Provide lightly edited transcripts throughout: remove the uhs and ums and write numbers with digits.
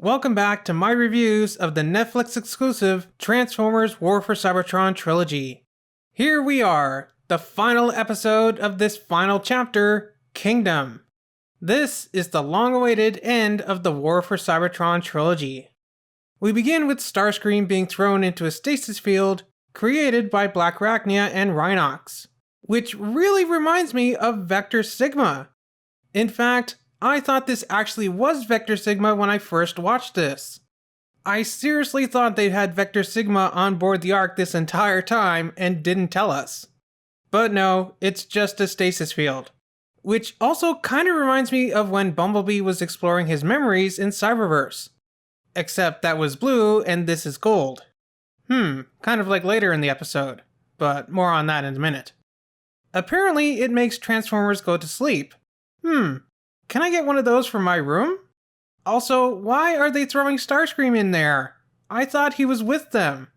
Welcome back to my reviews of the Netflix exclusive Transformers War for Cybertron Trilogy. Here we are, the final episode of this final chapter, Kingdom. This is the long-awaited end of the War for Cybertron Trilogy. We begin with Starscream being thrown into a stasis field created by Black Arachnia and Rhinox, which really reminds me of Vector Sigma. In fact, I thought this actually was Vector Sigma when I first watched this. I seriously thought they'd had Vector Sigma on board the Ark this entire time and didn't tell us. But no, it's just a stasis field. Which also kind of reminds me of when Bumblebee was exploring his memories in Cyberverse. Except that was blue and this is gold. Kind of like later in the episode, but more on that in a minute. Apparently it makes Transformers go to sleep. Can I get one of those for my room? Also, why are they throwing Starscream in there? I thought he was with them.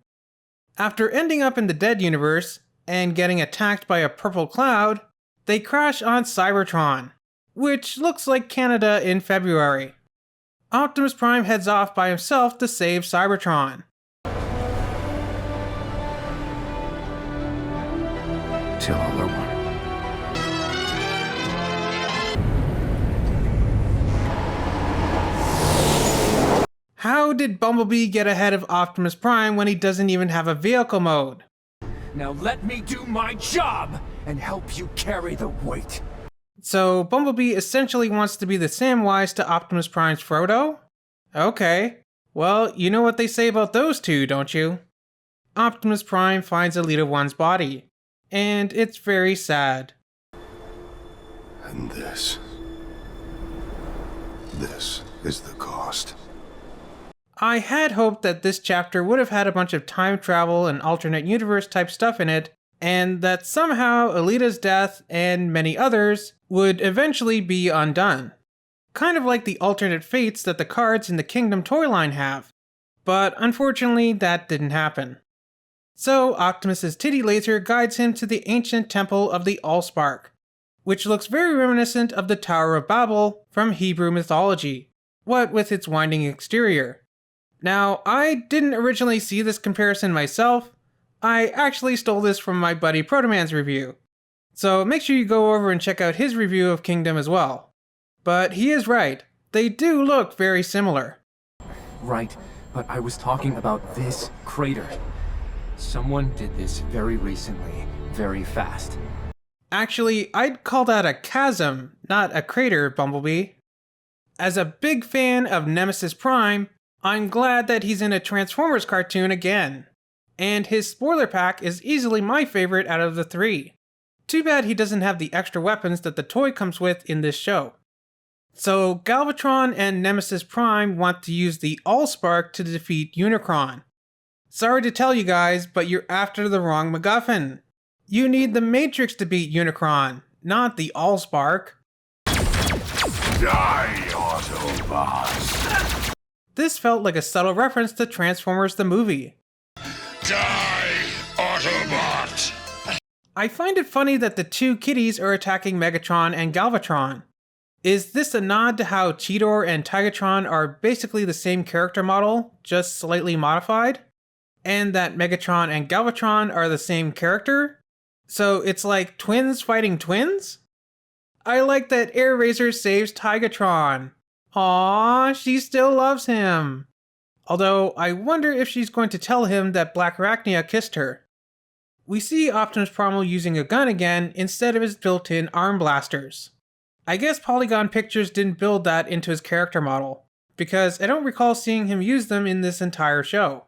After ending up in the Dead Universe and getting attacked by a purple cloud, they crash on Cybertron, which looks like Canada in February. Optimus Prime heads off by himself to save Cybertron. Till all are one. How did Bumblebee get ahead of Optimus Prime when he doesn't even have a vehicle mode? Now let me do my job and help you carry the weight. So Bumblebee essentially wants to be the Samwise to Optimus Prime's Frodo? Okay. Well, you know what they say about those two, don't you? Optimus Prime finds Elita 1's body. And it's very sad. And this is the cost. I had hoped that this chapter would have had a bunch of time travel and alternate universe type stuff in it, and that somehow Elita's death and many others would eventually be undone. Kind of like the alternate fates that the cards in the Kingdom toy line have. But unfortunately, that didn't happen. So Optimus's titty laser guides him to the ancient temple of the Allspark, which looks very reminiscent of the Tower of Babel from Hebrew mythology, what with its winding exterior. Now, I didn't originally see this comparison myself. I actually stole this from my buddy Protoman's review. So make sure you go over and check out his review of Kingdom as well. But he is right, they do look very similar. Right, but I was talking about this crater. Someone did this very recently, very fast. Actually, I'd call that a chasm, not a crater, Bumblebee. As a big fan of Nemesis Prime, I'm glad that he's in a Transformers cartoon again. And his spoiler pack is easily my favorite out of the three. Too bad he doesn't have the extra weapons that the toy comes with in this show. So Galvatron and Nemesis Prime want to use the Allspark to defeat Unicron. Sorry to tell you guys, but you're after the wrong MacGuffin. You need the Matrix to beat Unicron, not the Allspark. Die, Autobots! This felt like a subtle reference to Transformers the movie. Die, Autobot! I find it funny that the two kitties are attacking Megatron and Galvatron. Is this a nod to how Cheetor and Tigatron are basically the same character model, just slightly modified? And that Megatron and Galvatron are the same character? So it's like twins fighting twins? I like that Airazor saves Tigatron. Aww, she still loves him. Although, I wonder if she's going to tell him that Black Arachnia kissed her. We see Optimus Primal using a gun again instead of his built-in arm blasters. I guess Polygon Pictures didn't build that into his character model, because I don't recall seeing him use them in this entire show.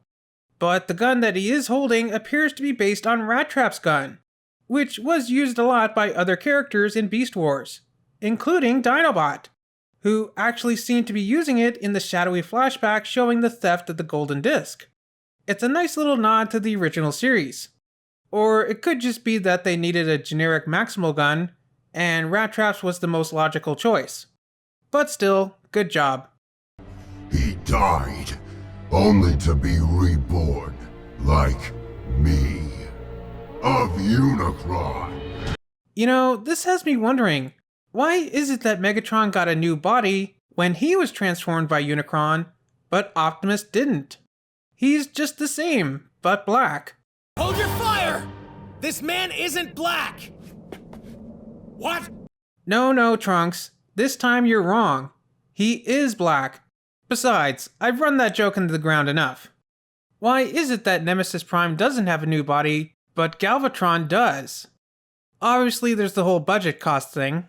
But the gun that he is holding appears to be based on Rat Trap's gun, which was used a lot by other characters in Beast Wars, including Dinobot, who actually seemed to be using it in the shadowy flashback showing the theft of the Golden Disc. It's a nice little nod to the original series. Or it could just be that they needed a generic maximal gun, and Rat Traps was the most logical choice. But still, good job. He died, only to be reborn, like me. Of Unicron. You know, this has me wondering, why is it that Megatron got a new body when he was transformed by Unicron, But Optimus didn't. He's just the same, but black. Hold your fire! This man isn't black! What? No, Trunks. This time you're wrong. He is black. Besides, I've run that joke into the ground enough. Why is it that Nemesis Prime doesn't have a new body, but Galvatron does? Obviously, there's the whole budget cost thing,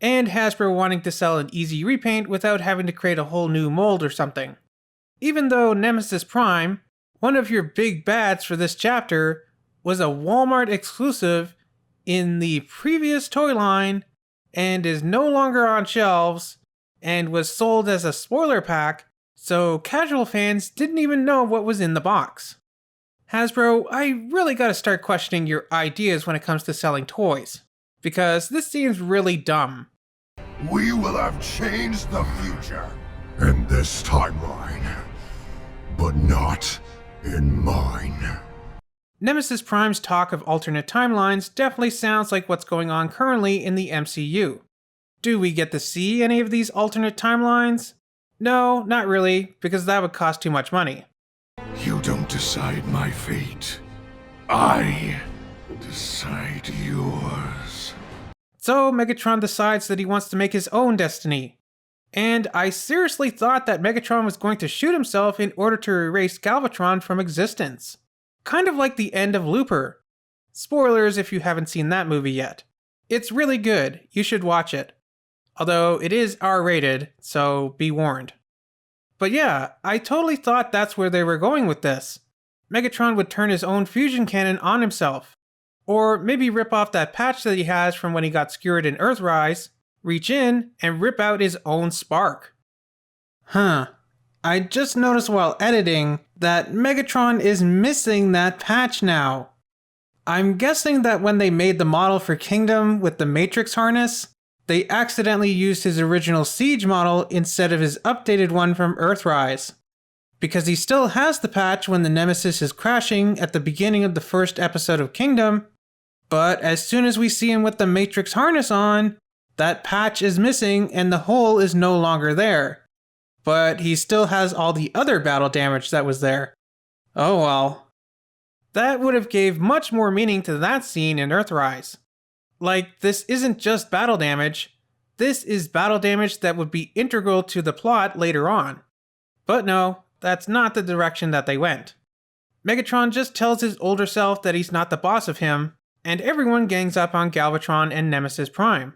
and Hasbro wanting to sell an easy repaint without having to create a whole new mold or something. Even though Nemesis Prime, one of your big bads for this chapter, was a Walmart exclusive in the previous toy line and is no longer on shelves and was sold as a spoiler pack, so casual fans didn't even know what was in the box. Hasbro, I really gotta start questioning your ideas when it comes to selling toys, because this seems really dumb. We will have changed the future in this timeline, but not in mine. Nemesis Prime's talk of alternate timelines definitely sounds like what's going on currently in the MCU. Do we get to see any of these alternate timelines? No, not really, because that would cost too much money. You don't decide my fate. I decide yours. So Megatron decides that he wants to make his own destiny. And I seriously thought that Megatron was going to shoot himself in order to erase Galvatron from existence. Kind of like the end of Looper. Spoilers if you haven't seen that movie yet. It's really good, you should watch it. Although it is R-rated, so be warned. But yeah, I totally thought that's where they were going with this. Megatron would turn his own fusion cannon on himself. Or maybe rip off that patch that he has from when he got skewered in Earthrise, reach in, and rip out his own spark. I just noticed while editing that Megatron is missing that patch now. I'm guessing that when they made the model for Kingdom with the Matrix harness, they accidentally used his original Siege model instead of his updated one from Earthrise. Because he still has the patch when the Nemesis is crashing at the beginning of the first episode of Kingdom, but as soon as we see him with the Matrix harness on, that patch is missing and the hole is no longer there. But he still has all the other battle damage that was there. Oh well. That would have gave much more meaning to that scene in Earthrise. Like, this isn't just battle damage, this is battle damage that would be integral to the plot later on. But no, that's not the direction that they went. Megatron just tells his older self that he's not the boss of him, and everyone gangs up on Galvatron and Nemesis Prime.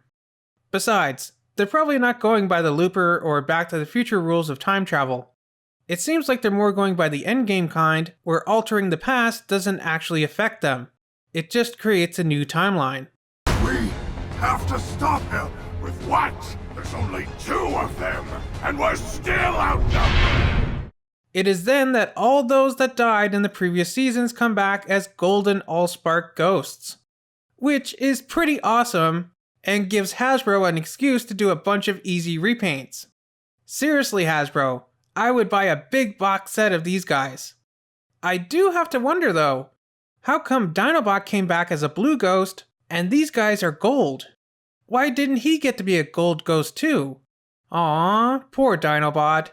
Besides, they're probably not going by the Looper or Back to the Future rules of time travel. It seems like they're more going by the endgame kind, where altering the past doesn't actually affect them. It just creates a new timeline. We have to stop him. With what? There's only 2 of them, and we're still outnumbered. It is then that all those that died in the previous seasons come back as golden Allspark ghosts. Which is pretty awesome, and gives Hasbro an excuse to do a bunch of easy repaints. Seriously, Hasbro, I would buy a big box set of these guys. I do have to wonder though, how come Dinobot came back as a blue ghost, and these guys are gold? Why didn't he get to be a gold ghost too? Aww, poor Dinobot.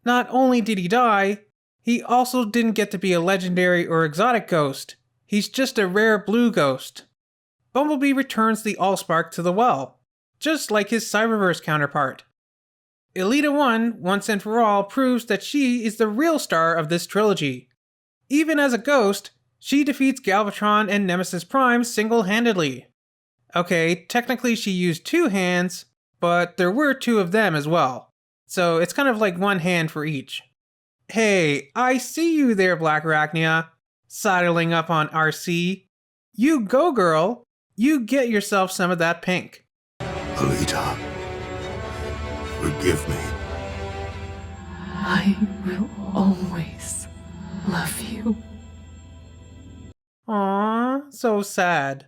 Not only did he die, he also didn't get to be a legendary or exotic ghost. He's just a rare blue ghost. Bumblebee returns the Allspark to the well, just like his Cyberverse counterpart. Elita 1, once and for all, proves that she is the real star of this trilogy. Even as a ghost, she defeats Galvatron and Nemesis Prime single-handedly. Okay, technically she used 2 hands, but there were 2 of them as well. So it's kind of like 1 hand for each. Hey, I see you there, Black Arachnia, sidling up on RC. You go, girl. You get yourself some of that pink. Alita, forgive me. I will always love you. Aww, so sad.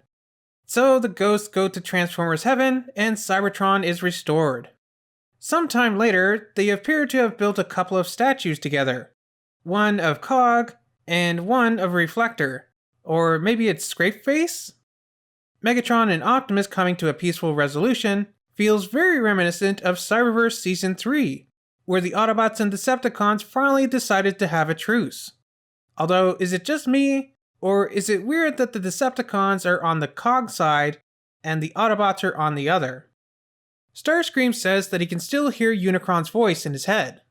So the ghosts go to Transformers Heaven, and Cybertron is restored. Sometime later, they appear to have built a couple of statues together. One of Cog, and one of Reflector. Or maybe it's Scrapeface? Megatron and Optimus coming to a peaceful resolution feels very reminiscent of Cyberverse Season 3, where the Autobots and Decepticons finally decided to have a truce. Although, is it just me, or is it weird that the Decepticons are on the Cog side and the Autobots are on the other? Starscream says that he can still hear Unicron's voice in his head,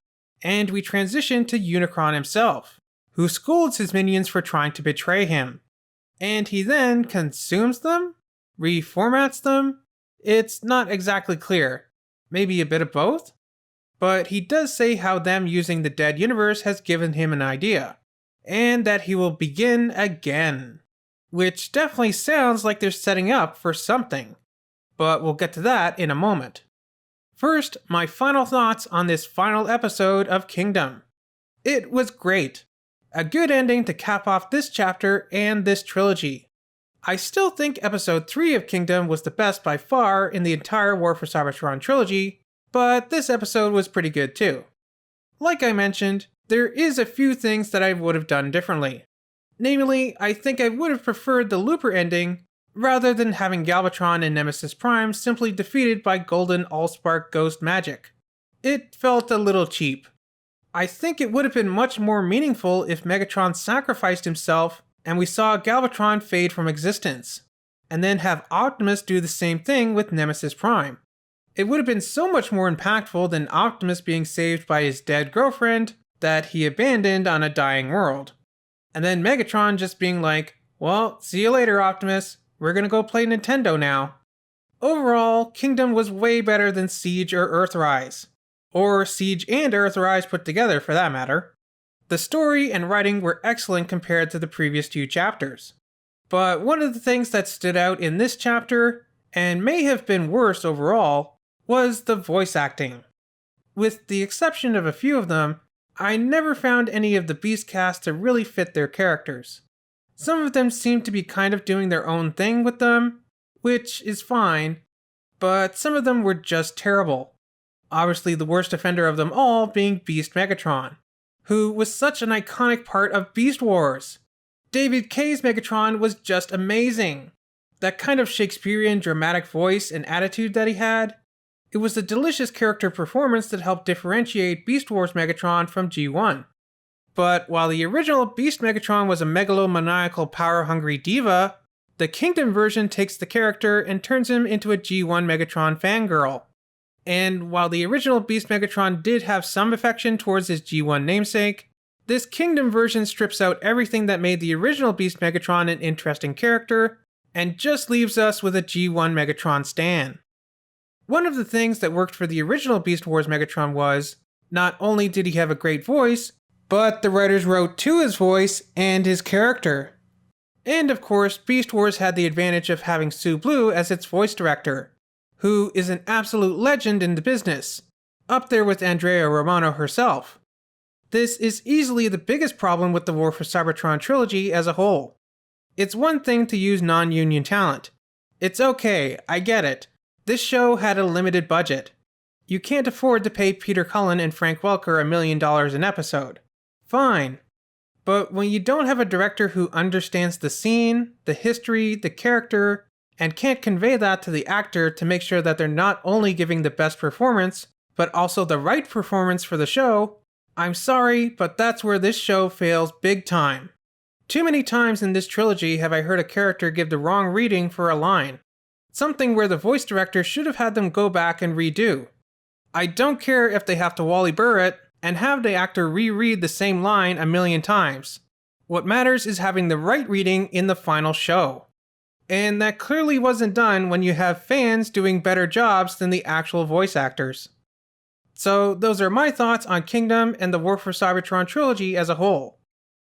and we transition to Unicron himself, who scolds his minions for trying to betray him. And he then consumes them? Reformats them? It's not exactly clear. Maybe a bit of both? But he does say how them using the dead universe has given him an idea, and that he will begin again. Which definitely sounds like they're setting up for something, but we'll get to that in a moment. First, my final thoughts on this final episode of Kingdom. It was great. A good ending to cap off this chapter and this trilogy. I still think episode 3 of Kingdom was the best by far in the entire War for Cybertron trilogy, but this episode was pretty good too. Like I mentioned, there is a few things that I would have done differently. Namely, I think I would have preferred the Looper ending, rather than having Galvatron and Nemesis Prime simply defeated by golden Allspark ghost magic. It felt a little cheap. I think it would have been much more meaningful if Megatron sacrificed himself and we saw Galvatron fade from existence, and then have Optimus do the same thing with Nemesis Prime. It would have been so much more impactful than Optimus being saved by his dead girlfriend that he abandoned on a dying world. And then Megatron just being like, well, see you later, Optimus. We're gonna go play Nintendo now. Overall, Kingdom was way better than Siege or Earthrise. Or Siege and Earthrise put together, for that matter. The story and writing were excellent compared to the previous 2 chapters. But one of the things that stood out in this chapter, and may have been worse overall, was the voice acting. With the exception of a few of them, I never found any of the Beast cast to really fit their characters. Some of them seemed to be kind of doing their own thing with them, which is fine, but some of them were just terrible. Obviously the worst offender of them all being Beast Megatron, who was such an iconic part of Beast Wars. David Kaye's Megatron was just amazing. That kind of Shakespearean dramatic voice and attitude that he had, it was a delicious character performance that helped differentiate Beast Wars Megatron from G1. But while the original Beast Megatron was a megalomaniacal power-hungry diva, the Kingdom version takes the character and turns him into a G1 Megatron fangirl. And while the original Beast Megatron did have some affection towards his G1 namesake, this Kingdom version strips out everything that made the original Beast Megatron an interesting character, and just leaves us with a G1 Megatron stan. One of the things that worked for the original Beast Wars Megatron was, not only did he have a great voice, but the writers wrote to his voice and his character. And of course, Beast Wars had the advantage of having Sue Blue as its voice director, who is an absolute legend in the business, up there with Andrea Romano herself. This is easily the biggest problem with the War for Cybertron trilogy as a whole. It's one thing to use non-union talent. It's okay, I get it. This show had a limited budget. You can't afford to pay Peter Cullen and Frank Welker $1 million an episode. Fine. But when you don't have a director who understands the scene, the history, the character, and can't convey that to the actor to make sure that they're not only giving the best performance, but also the right performance for the show, I'm sorry, but that's where this show fails big time. Too many times in this trilogy have I heard a character give the wrong reading for a line. Something where the voice director should have had them go back and redo. I don't care if they have to Wally Burr it and have the actor reread the same line 1,000,000 times. What matters is having the right reading in the final show. And that clearly wasn't done when you have fans doing better jobs than the actual voice actors. So those are my thoughts on Kingdom and the War for Cybertron trilogy as a whole.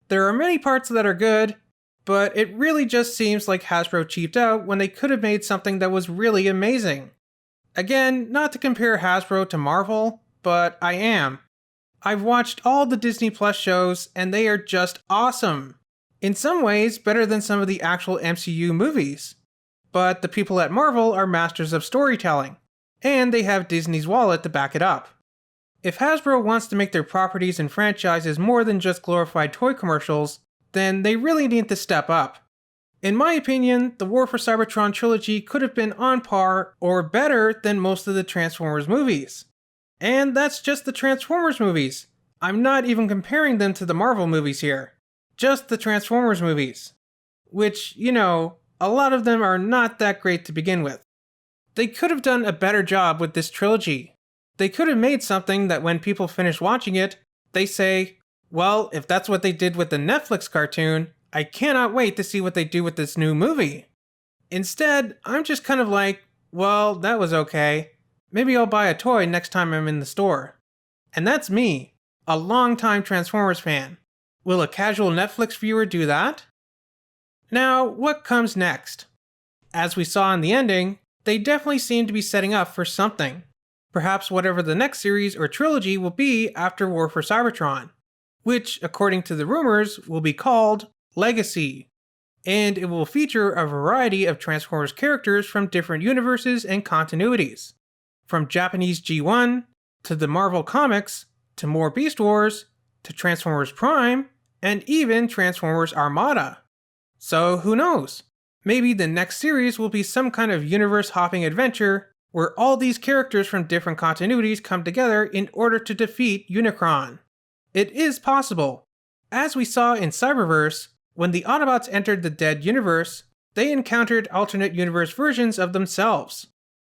There are many parts that are good, but it really just seems like Hasbro cheaped out when they could have made something that was really amazing. Again, not to compare Hasbro to Marvel, but I am. I've watched all the Disney Plus shows and they are just awesome. In some ways, better than some of the actual MCU movies. But the people at Marvel are masters of storytelling, and they have Disney's wallet to back it up. If Hasbro wants to make their properties and franchises more than just glorified toy commercials, then they really need to step up. In my opinion, the War for Cybertron trilogy could have been on par or better than most of the Transformers movies. And that's just the Transformers movies. I'm not even comparing them to the Marvel movies here. Just the Transformers movies. Which, a lot of them are not that great to begin with. They could have done a better job with this trilogy. They could have made something that when people finish watching it, they say, well, if that's what they did with the Netflix cartoon, I cannot wait to see what they do with this new movie. Instead, I'm just kind of like, well, that was okay. Maybe I'll buy a toy next time I'm in the store. And that's me, a longtime Transformers fan. Will a casual Netflix viewer do that? Now, what comes next? As we saw in the ending, they definitely seem to be setting up for something. Perhaps whatever the next series or trilogy will be after War for Cybertron, which, according to the rumors, will be called Legacy. And it will feature a variety of Transformers characters from different universes and continuities. From Japanese G1, to the Marvel Comics, to more Beast Wars, to Transformers Prime, and even Transformers Armada. So who knows? Maybe the next series will be some kind of universe-hopping adventure where all these characters from different continuities come together in order to defeat Unicron. It is possible. As we saw in Cyberverse, when the Autobots entered the Dead Universe, they encountered alternate universe versions of themselves.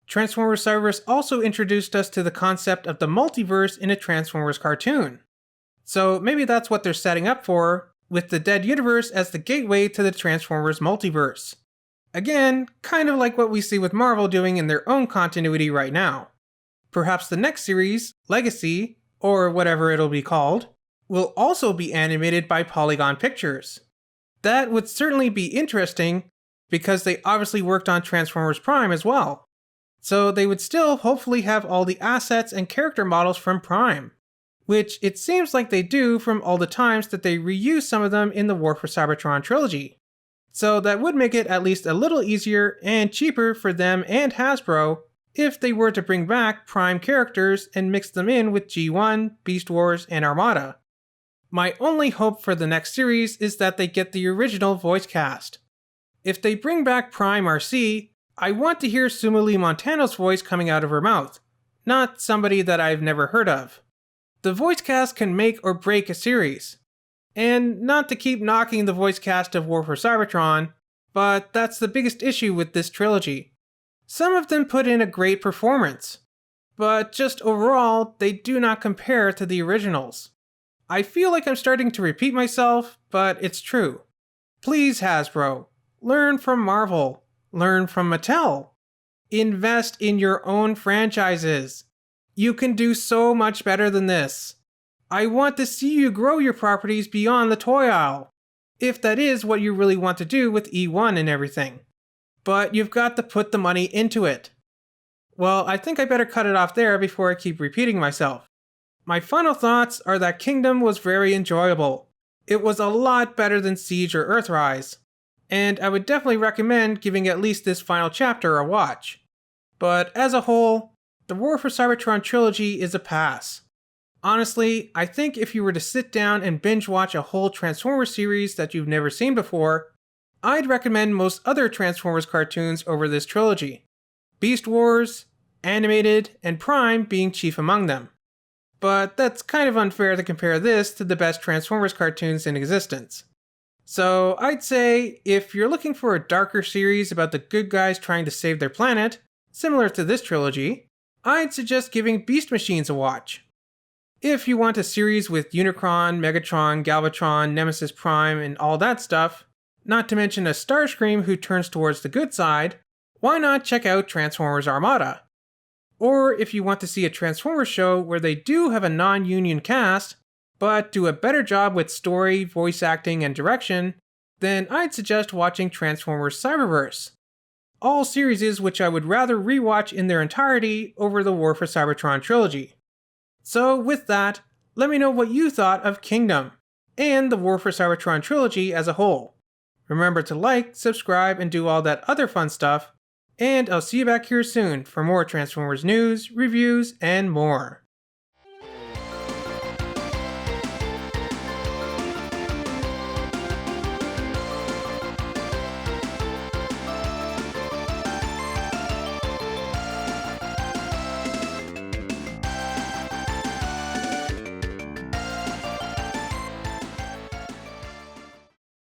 Transformers Cyberverse also introduced us to the concept of the multiverse in a Transformers cartoon. So maybe that's what they're setting up for, with the Dead Universe as the gateway to the Transformers multiverse. Again, kind of like what we see with Marvel doing in their own continuity right now. Perhaps the next series, Legacy, or whatever it'll be called, will also be animated by Polygon Pictures. That would certainly be interesting, because they obviously worked on Transformers Prime as well. So they would still hopefully have all the assets and character models from Prime, which it seems like they do from all the times that they reuse some of them in the War for Cybertron Trilogy. So that would make it at least a little easier and cheaper for them and Hasbro if they were to bring back Prime characters and mix them in with G1, Beast Wars, and Armada. My only hope for the next series is that they get the original voice cast. If they bring back Prime RC, I want to hear Sumali Montano's voice coming out of her mouth, not somebody that I've never heard of. The voice cast can make or break a series. And not to keep knocking the voice cast of War for Cybertron, but that's the biggest issue with this trilogy. Some of them put in a great performance, but just overall, they do not compare to the originals. I feel like I'm starting to repeat myself, but it's true. Please, Hasbro, learn from Marvel. Learn from Mattel. Invest in your own franchises. You can do so much better than this. I want to see you grow your properties beyond the toy aisle, if that is what you really want to do with E1 and everything. But you've got to put the money into it. Well, I think I better cut it off there before I keep repeating myself. My final thoughts are that Kingdom was very enjoyable. It was a lot better than Siege or Earthrise. And I would definitely recommend giving at least this final chapter a watch. But as a whole, the War for Cybertron Trilogy is a pass. Honestly, I think if you were to sit down and binge watch a whole Transformers series that you've never seen before, I'd recommend most other Transformers cartoons over this trilogy. Beast Wars, Animated, and Prime being chief among them. But that's kind of unfair to compare this to the best Transformers cartoons in existence. So I'd say, if you're looking for a darker series about the good guys trying to save their planet, similar to this trilogy, I'd suggest giving Beast Machines a watch. If you want a series with Unicron, Megatron, Galvatron, Nemesis Prime, and all that stuff, not to mention a Starscream who turns towards the good side, why not check out Transformers Armada? Or if you want to see a Transformers show where they do have a non-union cast, but do a better job with story, voice acting, and direction, then I'd suggest watching Transformers Cyberverse. All series which I would rather rewatch in their entirety over the War for Cybertron Trilogy. So with that, let me know what you thought of Kingdom, and the War for Cybertron Trilogy as a whole. Remember to like, subscribe, and do all that other fun stuff, and I'll see you back here soon for more Transformers news, reviews, and more.